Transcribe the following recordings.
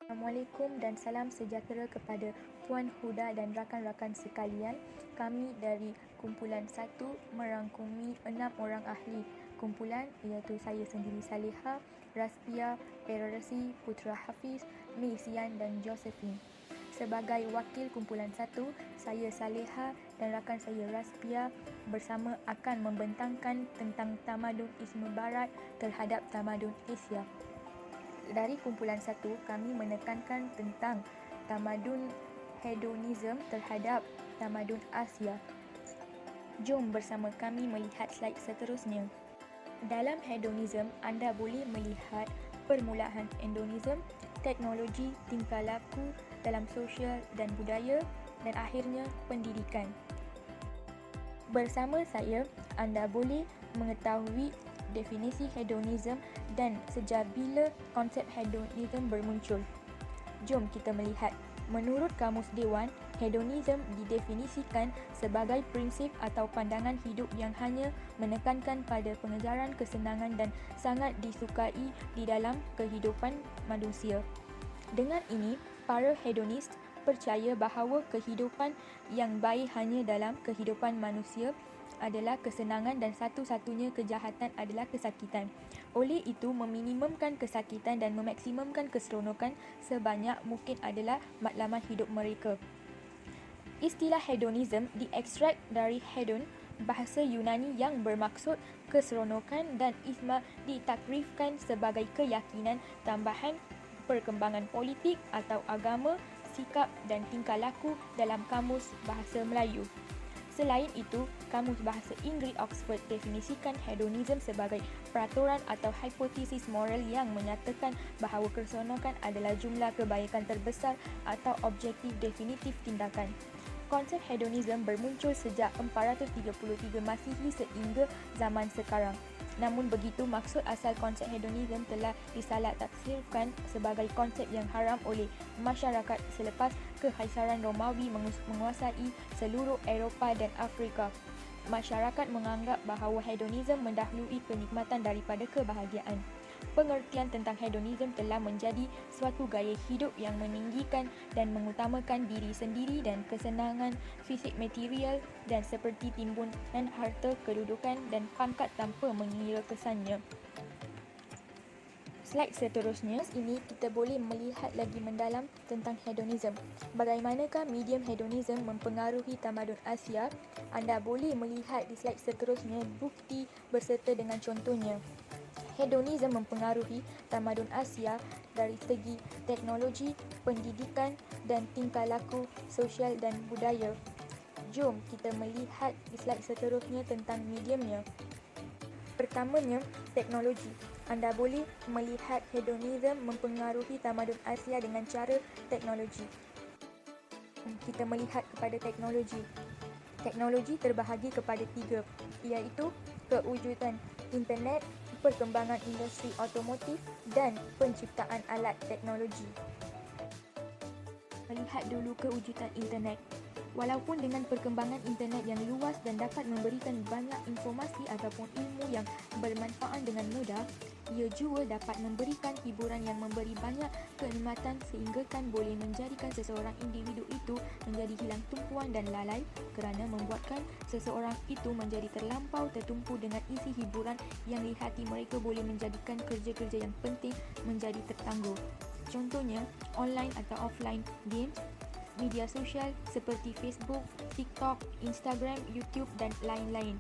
Assalamualaikum dan salam sejahtera kepada Puan Huda dan rakan-rakan sekalian. Kami dari kumpulan 1 merangkumi 6 orang ahli kumpulan iaitu saya sendiri Saleha, Raspia, Erarasi, Putra Hafiz, Meisian dan Josephine. Sebagai wakil kumpulan 1, saya Saleha dan rakan saya Raspia bersama akan membentangkan tentang tamadun Isma Barat terhadap tamadun Asia. Dari kumpulan 1, kami menekankan tentang tamadun hedonism terhadap tamadun Asia. Jom bersama kami melihat slide seterusnya. Dalam hedonism, anda boleh melihat permulaan hedonism, teknologi, tingkah laku dalam sosial dan budaya, dan akhirnya pendidikan. Bersama saya, anda boleh mengetahui definisi hedonism dan sejak bila konsep hedonism bermuncul. Jom kita melihat. Menurut Kamus Dewan, hedonism didefinisikan sebagai prinsip atau pandangan hidup yang hanya menekankan pada pengejaran kesenangan dan sangat disukai di dalam kehidupan manusia. Dengan ini, para hedonis percaya bahawa kehidupan yang baik hanya dalam kehidupan manusia adalah kesenangan dan satu-satunya kejahatan adalah kesakitan. Oleh itu, meminimumkan kesakitan dan memaksimumkan keseronokan sebanyak mungkin adalah matlamat hidup mereka. Istilah hedonism diekstrak dari hedon, bahasa Yunani yang bermaksud keseronokan, dan isma ditakrifkan sebagai keyakinan tambahan, perkembangan politik atau agama, sikap dan tingkah laku dalam Kamus Bahasa Melayu. Selain itu, Kamus Bahasa Inggeris Oxford definisikan hedonism sebagai peraturan atau hipotesis moral yang menyatakan bahawa keseronokan adalah jumlah kebaikan terbesar atau objektif definitif tindakan. Konsep hedonism bermuncul sejak 433 Masihi sehingga zaman sekarang. Namun begitu, maksud asal konsep hedonism telah disalah tafsirkan sebagai konsep yang haram oleh masyarakat selepas Kekaisaran Romawi menguasai seluruh Eropah dan Afrika. Masyarakat menganggap bahawa hedonism mendahului kenikmatan daripada kebahagiaan. Pengertian tentang hedonism telah menjadi suatu gaya hidup yang meninggikan dan mengutamakan diri sendiri dan kesenangan fisik material dan seperti timbunan harta, kedudukan dan pangkat tanpa mengira kesannya. Slide seterusnya, ini kita boleh melihat lagi mendalam tentang hedonism. Bagaimanakah medium hedonism mempengaruhi tamadun Asia? Anda boleh melihat di slide seterusnya bukti berserta dengan contohnya. Hedonism mempengaruhi tamadun Asia dari segi teknologi, pendidikan dan tingkah laku sosial dan budaya. Jom kita melihat di slide seterusnya tentang mediumnya. Pertamanya, teknologi. Anda boleh melihat hedonism mempengaruhi tamadun Asia dengan cara teknologi. Kita melihat kepada teknologi. Teknologi terbahagi kepada 3, iaitu kewujudan internet, perkembangan industri otomotif dan penciptaan alat teknologi. Melihat dulu kewujudan internet. Walaupun dengan perkembangan internet yang luas dan dapat memberikan banyak informasi ataupun ilmu yang bermanfaat dengan mudah, ia juga dapat memberikan hiburan yang memberi banyak kenikmatan sehinggakan boleh menjadikan seseorang individu itu menjadi hilang tumpuan dan lalai kerana membuatkan seseorang itu menjadi terlampau tertumpu dengan isi hiburan yang di hati mereka boleh menjadikan kerja-kerja yang penting menjadi tertangguh. Contohnya, online atau offline games, media sosial seperti Facebook, TikTok, Instagram, YouTube dan lain-lain.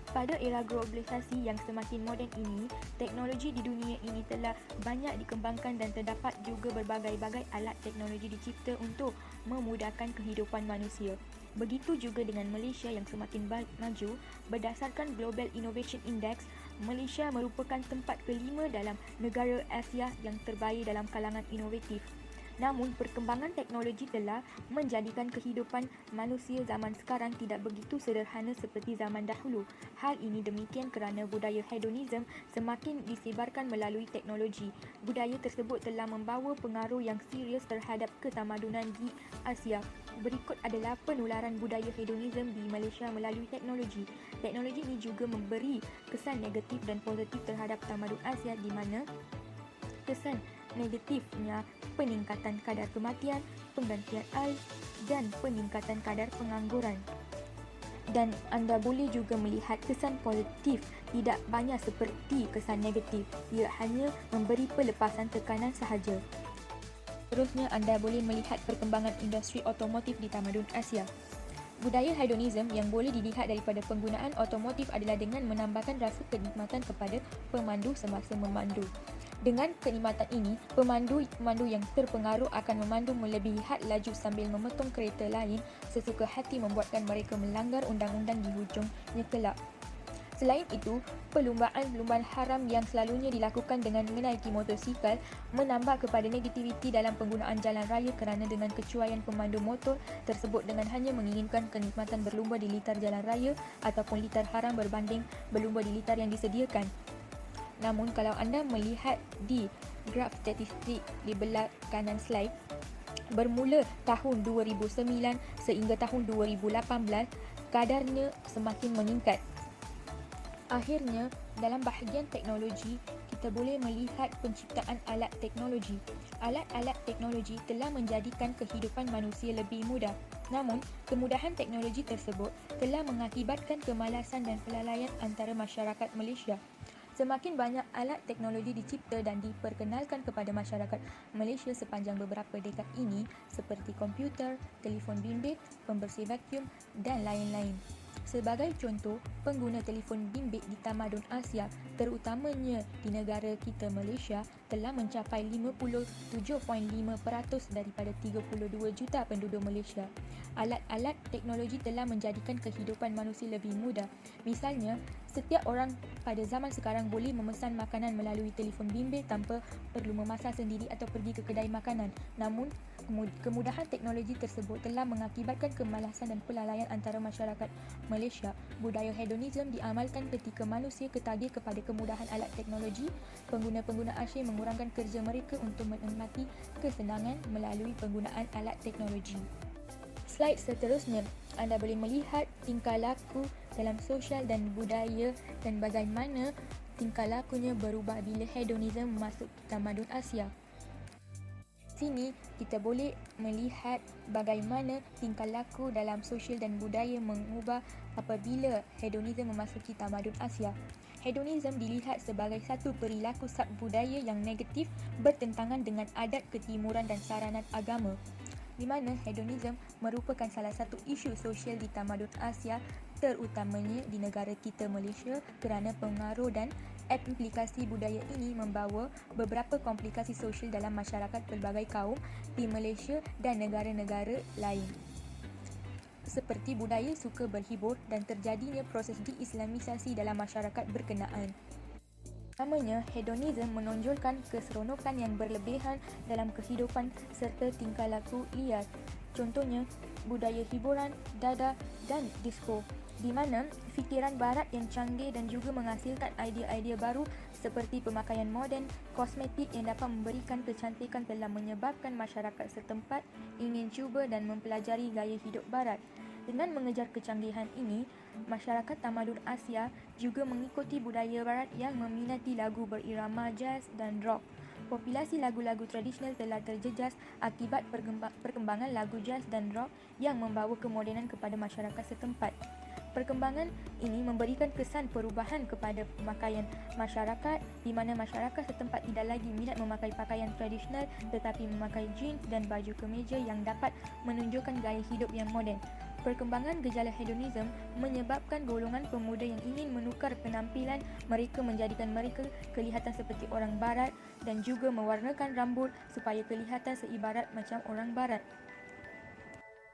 Pada era globalisasi yang semakin moden ini, teknologi di dunia ini telah banyak dikembangkan dan terdapat juga berbagai-bagai alat teknologi dicipta untuk memudahkan kehidupan manusia. Begitu juga dengan Malaysia yang semakin maju. Berdasarkan Global Innovation Index, Malaysia merupakan tempat kelima dalam negara Asia yang terbaik dalam kalangan inovatif. Namun, perkembangan teknologi telah menjadikan kehidupan manusia zaman sekarang tidak begitu sederhana seperti zaman dahulu. Hal ini demikian kerana budaya hedonism semakin disebarkan melalui teknologi. Budaya tersebut telah membawa pengaruh yang serius terhadap ketamadunan di Asia. Berikut adalah penularan budaya hedonism di Malaysia melalui teknologi. Teknologi ini juga memberi kesan negatif dan positif terhadap tamadun Asia di mana kesan negatifnya peningkatan kadar kematian, penggantian air dan peningkatan kadar pengangguran. Dan anda boleh juga melihat kesan positif tidak banyak seperti kesan negatif. Ia hanya memberi pelepasan tekanan sahaja. Seterusnya, anda boleh melihat perkembangan industri otomotif di tamadun Asia. Budaya hedonism yang boleh dilihat daripada penggunaan otomotif adalah dengan menambahkan rasa kenikmatan kepada pemandu semasa memandu. Dengan kenikmatan ini, pemandu yang terpengaruh akan memandu melebihi had laju sambil memetung kereta lain sesuka hati membuatkan mereka melanggar undang-undang di hujungnya kelak. Selain itu, perlumbaan haram yang selalunya dilakukan dengan menaiki motosikal menambah kepada negativiti dalam penggunaan jalan raya kerana dengan kecuaian pemandu motor tersebut dengan hanya menginginkan kenikmatan berlumba di litar jalan raya ataupun litar haram berbanding berlumba di litar yang disediakan. Namun kalau anda melihat di graf statistik di belah kanan slide, bermula tahun 2009 sehingga tahun 2018, kadarnya semakin meningkat. Akhirnya, dalam bahagian teknologi, kita boleh melihat penciptaan alat teknologi. Alat-alat teknologi telah menjadikan kehidupan manusia lebih mudah. Namun, kemudahan teknologi tersebut telah mengakibatkan kemalasan dan kelalaian antara masyarakat Malaysia. Semakin banyak alat teknologi dicipta dan diperkenalkan kepada masyarakat Malaysia sepanjang beberapa dekad ini seperti komputer, telefon bimbit, pembersih vacuum dan lain-lain. Sebagai contoh, pengguna telefon bimbit di tamadun Asia, terutamanya di negara kita Malaysia, telah mencapai 57.5% daripada 32 juta penduduk Malaysia. Alat-alat teknologi telah menjadikan kehidupan manusia lebih mudah. Misalnya, setiap orang pada zaman sekarang boleh memesan makanan melalui telefon bimbit tanpa perlu memasak sendiri atau pergi ke kedai makanan. Namun, kemudahan teknologi tersebut telah mengakibatkan kemalasan dan kelalaian antara masyarakat Malaysia. Budaya hedonism diamalkan ketika manusia ketagih kepada kemudahan alat teknologi. Pengguna-pengguna asyik mengurangkan kerja mereka untuk menikmati kesenangan melalui penggunaan alat teknologi. Slide seterusnya, anda boleh melihat tingkah laku dalam sosial dan budaya dan bagaimana tingkah lakunya berubah bila hedonism masuk ke tamadun Asia. Sini kita boleh melihat bagaimana tingkah laku dalam sosial dan budaya mengubah apabila hedonism memasuki tamadun Asia. Hedonism dilihat sebagai satu perilaku sub-budaya yang negatif bertentangan dengan adat ketimuran dan saranan agama, di mana hedonism merupakan salah satu isu sosial di tamadun Asia, terutamanya di negara kita Malaysia, kerana pengaruh dan implikasi budaya ini membawa beberapa komplikasi sosial dalam masyarakat pelbagai kaum di Malaysia dan negara-negara lain, seperti budaya suka berhibur dan terjadinya proses diislamisasi dalam masyarakat berkenaan. Namanya, hedonism menonjolkan keseronokan yang berlebihan dalam kehidupan serta tingkah laku liar. Contohnya, budaya hiburan, dada dan disko, di mana fikiran barat yang canggih dan juga menghasilkan idea-idea baru seperti pemakaian moden, kosmetik yang dapat memberikan kecantikan telah menyebabkan masyarakat setempat ingin cuba dan mempelajari gaya hidup barat. Dengan mengejar kecanggihan ini, masyarakat tamadun Asia juga mengikuti budaya barat yang meminati lagu berirama jazz dan rock. Populasi lagu-lagu tradisional telah terjejas akibat perkembangan lagu jazz dan rock yang membawa kemodenan kepada masyarakat setempat. Perkembangan ini memberikan kesan perubahan kepada pemakaian masyarakat, di mana masyarakat setempat tidak lagi minat memakai pakaian tradisional tetapi memakai jeans dan baju kemeja yang dapat menunjukkan gaya hidup yang moden. Perkembangan gejala hedonism menyebabkan golongan pemuda yang ingin menukar penampilan mereka menjadikan mereka kelihatan seperti orang barat dan juga mewarnakan rambut supaya kelihatan seibarat macam orang barat.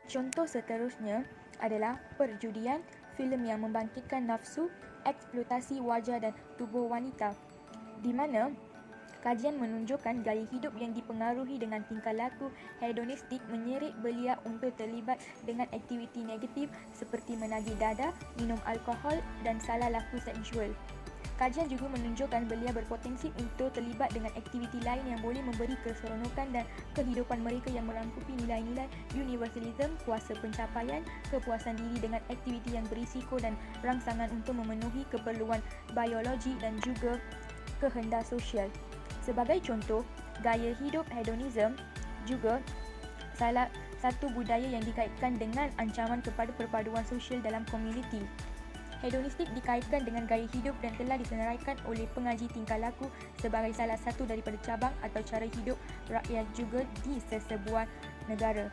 Contoh seterusnya adalah perjudian, filem yang membangkitkan nafsu, eksploitasi wajah dan tubuh wanita, di mana kajian menunjukkan gaya hidup yang dipengaruhi dengan tingkah laku hedonistik menyeret belia untuk terlibat dengan aktiviti negatif seperti menagih dada, minum alkohol dan salah laku seksual. Kajian juga menunjukkan belia berpotensi untuk terlibat dengan aktiviti lain yang boleh memberi keseronokan dan kehidupan mereka yang merangkupi nilai-nilai universalism, kuasa pencapaian, kepuasan diri dengan aktiviti yang berisiko dan rangsangan untuk memenuhi keperluan biologi dan juga kehendak sosial. Sebagai contoh, Gaya hidup hedonism juga salah satu budaya yang dikaitkan dengan ancaman kepada perpaduan sosial dalam komuniti. Hedonistik dikaitkan dengan gaya hidup dan telah disenaraikan oleh pengaji tingkah laku sebagai salah satu daripada cabang atau cara hidup rakyat juga di sesebuah negara.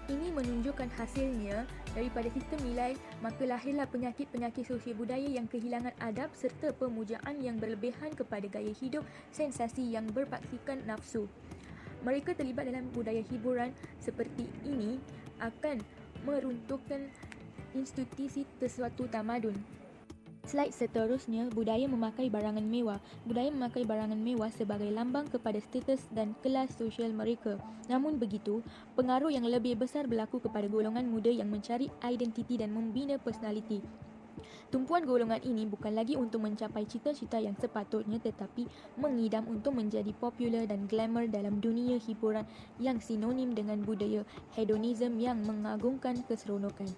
Ini menunjukkan hasilnya daripada sistem nilai, maka lahirlah penyakit-penyakit sosial budaya yang kehilangan adab serta pemujaan yang berlebihan kepada gaya hidup sensasi yang berpaksikan nafsu. Mereka terlibat dalam budaya hiburan seperti ini akan meruntuhkan institusi sesuatu tamadun. Slide seterusnya, budaya memakai barangan mewah. Budaya memakai barangan mewah sebagai lambang kepada status dan kelas sosial mereka. Namun begitu, pengaruh yang lebih besar berlaku kepada golongan muda yang mencari identiti dan membina personaliti. Tumpuan golongan ini bukan lagi untuk mencapai cita-cita yang sepatutnya tetapi mengidam untuk menjadi popular dan glamour dalam dunia hiburan yang sinonim dengan budaya hedonism yang mengagungkan keseronokan.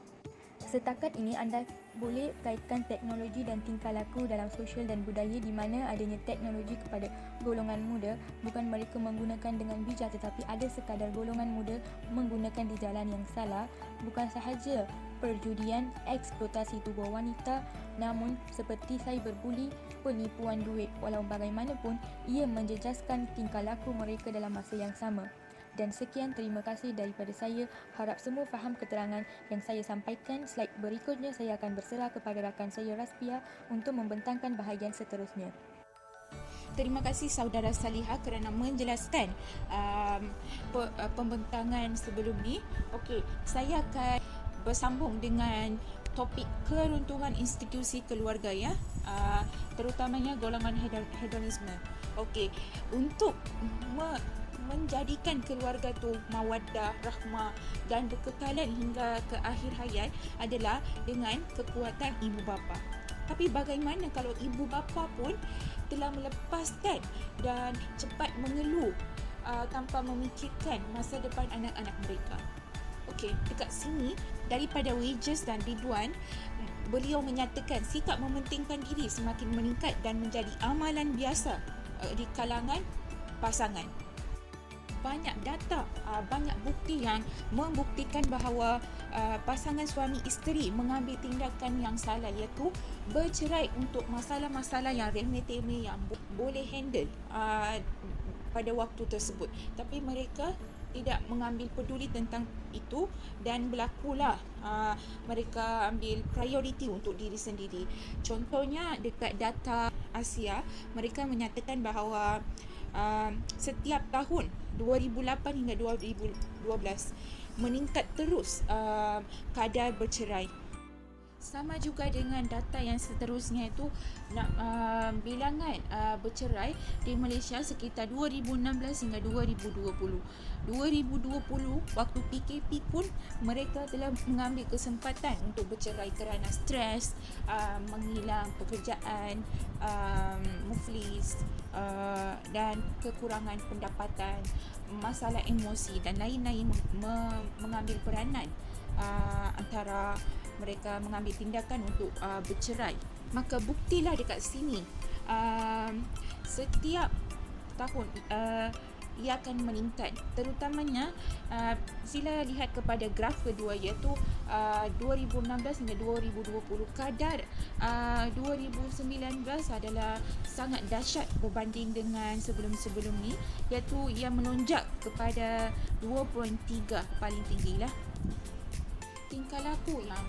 Setakat ini anda boleh kaitkan teknologi dan tingkah laku dalam sosial dan budaya di mana adanya teknologi kepada golongan muda bukan mereka menggunakan dengan bijak tetapi ada sekadar golongan muda menggunakan di jalan yang salah, bukan sahaja perjudian, eksploitasi tubuh wanita, namun seperti cyberbuli, penipuan duit. Walau bagaimanapun, ia menjejaskan tingkah laku mereka dalam masa yang sama. Dan sekian, terima kasih daripada saya. Harap semua faham keterangan yang saya sampaikan. Slide berikutnya saya akan berserah kepada rakan saya Raspia untuk membentangkan bahagian seterusnya. Terima kasih saudara Saliha kerana menjelaskan pembentangan sebelum ni. Okey, saya akan bersambung dengan topik keruntuhan institusi keluarga ya. Terutamanya golongan hedonisme. Okey, untuk menjadikan keluarga tu mawaddah, rahmah dan berkekalan hingga ke akhir hayat adalah dengan kekuatan ibu bapa. Tapi bagaimana kalau ibu bapa pun telah melepaskan dan cepat mengeluh tanpa memikirkan masa depan anak-anak mereka? Okey, dekat sini daripada Wages dan Ridwan, beliau menyatakan sikap mementingkan diri semakin meningkat dan menjadi amalan biasa di kalangan pasangan. Banyak data, banyak bukti yang membuktikan bahawa pasangan suami isteri mengambil tindakan yang salah iaitu bercerai untuk masalah-masalah yang remeh-temeh yang boleh handle pada waktu tersebut. Tapi mereka tidak mengambil peduli tentang itu dan berlakulah mereka ambil prioriti untuk diri sendiri. Contohnya dekat data Asia, mereka menyatakan bahawa setiap tahun 2008 hingga 2012 meningkat terus kadar bercerai. Sama juga dengan data yang seterusnya itu bilangan bercerai di Malaysia sekitar 2016 hingga 2020. 2020 waktu PKP pun mereka telah mengambil kesempatan untuk bercerai kerana stres, menghilang pekerjaan, muflis dan kekurangan pendapatan, masalah emosi dan lain-lain mengambil peranan antara mereka mengambil tindakan untuk bercerai. Maka buktilah dekat sini setiap tahun ia akan meningkat. Terutamanya sila lihat kepada graf kedua iaitu 2016 hingga 2020. Kadar 2019 adalah sangat dahsyat berbanding dengan sebelum-sebelum ni, iaitu ia melonjak kepada 2.3 paling tinggi lah. Tingkah laku yang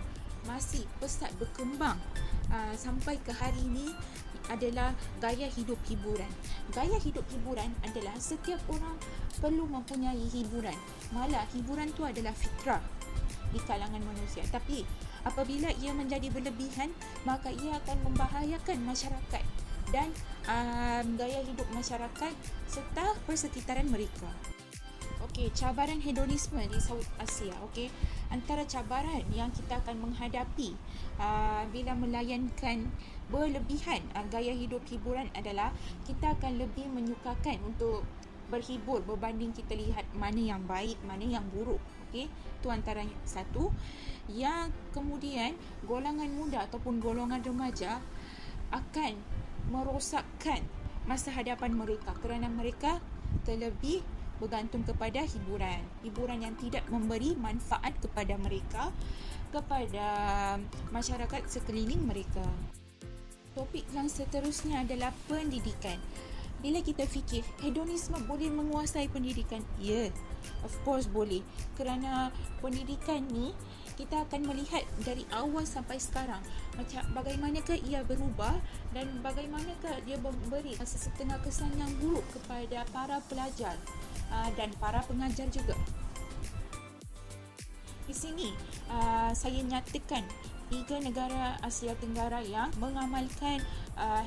masih pesat berkembang sampai ke hari ini adalah gaya hidup hiburan. Gaya hidup hiburan adalah setiap orang perlu mempunyai hiburan. Malah hiburan tu adalah fitrah di kalangan manusia. Tapi apabila ia menjadi berlebihan, maka ia akan membahayakan masyarakat dan gaya hidup masyarakat serta persekitaran mereka. Okey, cabaran hedonisme di South Asia. Okey, antara cabaran yang kita akan menghadapi bila melayankan berlebihan gaya hidup hiburan adalah kita akan lebih menyukakan untuk berhibur berbanding kita lihat mana yang baik, mana yang buruk. Okey, itu antara satu. Yang kemudian golongan muda ataupun golongan remaja akan merosakkan masa hadapan mereka kerana mereka terlebih bergantung kepada hiburan yang tidak memberi manfaat kepada mereka, kepada masyarakat sekeliling mereka. Topik yang seterusnya adalah pendidikan. Bila kita fikir hedonisme boleh menguasai pendidikan, ya, of course boleh. Kerana pendidikan ni kita akan melihat dari awal sampai sekarang macam bagaimanakah ia berubah dan bagaimanakah dia memberi setengah kesan yang buruk kepada para pelajar dan para pengajar juga. Di sini saya nyatakan 3 negara Asia Tenggara yang mengamalkan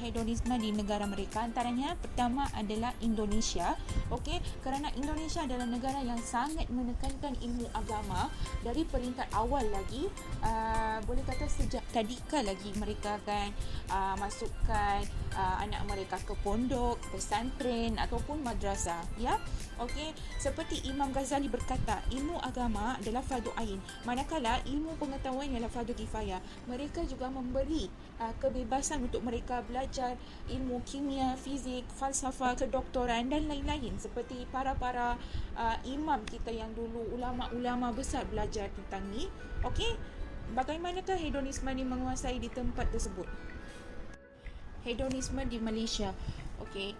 hedonisme di negara mereka. Antaranya pertama adalah Indonesia. Okey, kerana Indonesia adalah negara yang sangat menekankan ilmu agama dari peringkat awal lagi, boleh kata sejak tadika lagi mereka akan masukkan anak mereka ke pondok, pesantren ataupun madrasah, ya. Okey, seperti Imam Ghazali berkata, ilmu agama adalah fardu ain, manakala ilmu pengetahuan ialah fardu kifayah. Mereka juga memberi kebebasan untuk mereka belajar ilmu kimia, fizik, falsafah, kedoktoran dan lain-lain, seperti para imam kita yang dulu, ulama-ulama besar belajar tentang ni. Okey, bagaimanakah hedonisme ni menguasai di tempat tersebut? Hedonisme di Malaysia. Okey,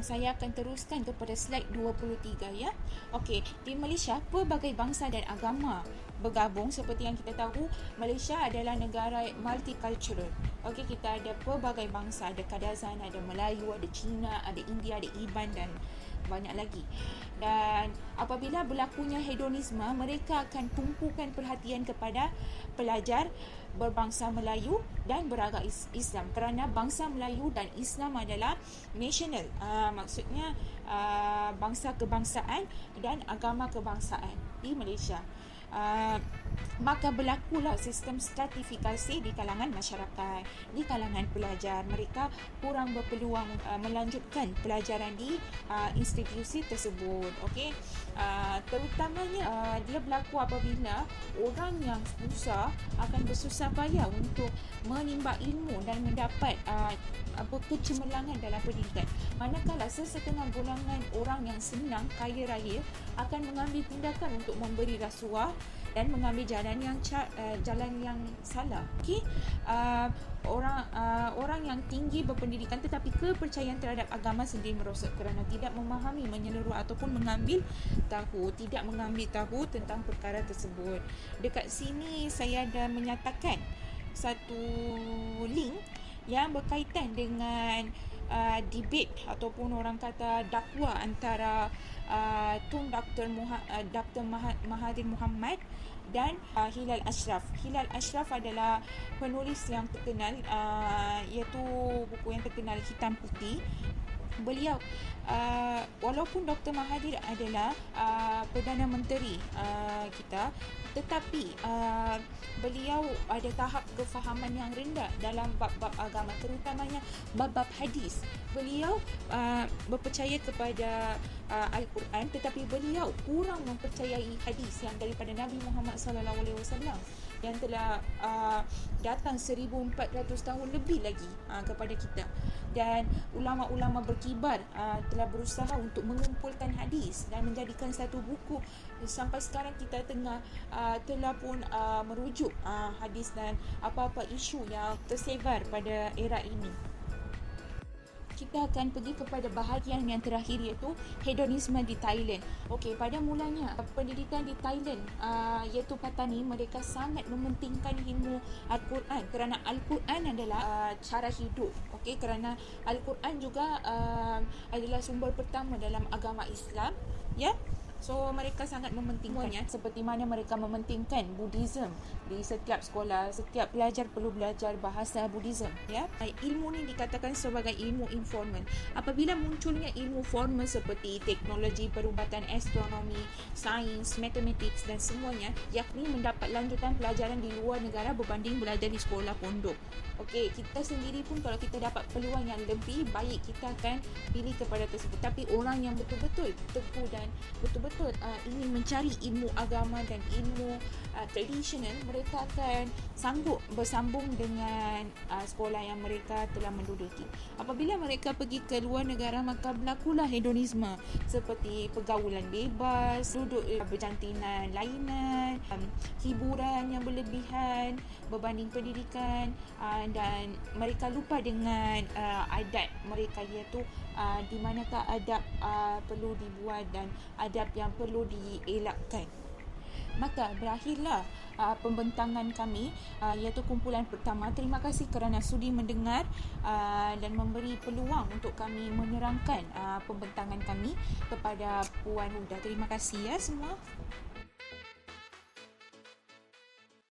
saya akan teruskan kepada slide 23, ya. Okey, di Malaysia pelbagai bangsa dan agama bergabung. Seperti yang kita tahu, Malaysia adalah negara multicultural. Okey, kita ada pelbagai bangsa, ada Kadazan, ada Melayu, ada Cina, ada India, ada Iban dan banyak lagi. Dan apabila berlakunya hedonisme, mereka akan tumpukan perhatian kepada pelajar berbangsa Melayu dan beragam Islam, kerana bangsa Melayu dan Islam adalah national, maksudnya bangsa kebangsaan dan agama kebangsaan di Malaysia. Maka berlakulah sistem stratifikasi di kalangan masyarakat, di kalangan pelajar. Mereka kurang berpeluang melanjutkan pelajaran di institusi tersebut. Okey, terutamanya dia berlaku apabila orang yang susah akan bersusah payah untuk menimba ilmu dan mendapat kecemerlangan dalam pendidikan, manakala sesetengah golongan orang yang senang kaya raya akan mengambil tindakan untuk memberi rasuah dan mengambil jalan yang salah. Okey, orang yang tinggi berpendidikan tetapi kepercayaan terhadap agama sendiri merosot kerana tidak memahami menyeluruh ataupun tidak mengambil tahu tentang perkara tersebut. Dekat sini saya ada menyatakan satu link yang berkaitan dengan debate ataupun orang kata dakwah antara Tun Dr. Mahathir Mohamad dan Hilal Ashraf. Hilal Ashraf adalah penulis yang terkenal, iaitu buku yang terkenal Hitam Putih. Beliau walaupun Dr. Mahathir adalah Perdana Menteri kita, tetapi beliau ada tahap kefahaman yang rendah dalam bab-bab agama, terutamanya bab-bab hadis. Beliau berpercaya kepada Al-Quran, tetapi beliau kurang mempercayai hadis yang daripada Nabi Muhammad SAW yang telah datang 1400 tahun lebih lagi kepada kita. Dan ulama-ulama berkibar telah berusaha untuk mengumpulkan hadis dan menjadikan satu buku. Sampai sekarang kita telah pun merujuk hadis dan apa-apa isu yang tersebar pada era ini. Kita akan pergi kepada bahagian yang terakhir, iaitu hedonisme di Thailand. Okey, pada mulanya pendidikan di Thailand iaitu Patani, mereka sangat mementingkan ilmu Al-Quran kerana Al-Quran adalah cara hidup. Okey, kerana Al-Quran juga adalah sumber pertama dalam agama Islam, ya. So mereka sangat mementingkannya, seperti mana mereka mementingkan Buddhism di setiap sekolah. Setiap pelajar perlu belajar bahasa Buddhism, ya. Ilmu ni dikatakan sebagai ilmu informal. Apabila munculnya ilmu formal seperti teknologi, perubatan, astronomi, sains, matematik dan semuanya, yakni mendapat lanjutan pelajaran di luar negara berbanding belajar di sekolah pondok. Okey, kita sendiri pun kalau kita dapat peluang yang lebih baik, kita akan pilih kepada tersebut. Tapi orang yang betul-betul teguh dan betul-betul ingin mencari ilmu agama dan ilmu tradisional, mereka akan sanggup bersambung dengan sekolah yang mereka telah menduduki. Apabila mereka pergi ke luar negara, maka berlakulah hedonisme seperti pergaulan bebas, duduk berjantinan lainan, hiburan yang berlebihan berbanding pendidikan, dan mereka lupa dengan adat mereka, iaitu di manakah adab perlu dibuat dan adab yang perlu dielakkan. Maka berakhirlah pembentangan kami, iaitu kumpulan pertama. Terima kasih kerana sudi mendengar dan memberi peluang untuk kami menerangkan pembentangan kami kepada Puan Huda. Terima kasih ya semua.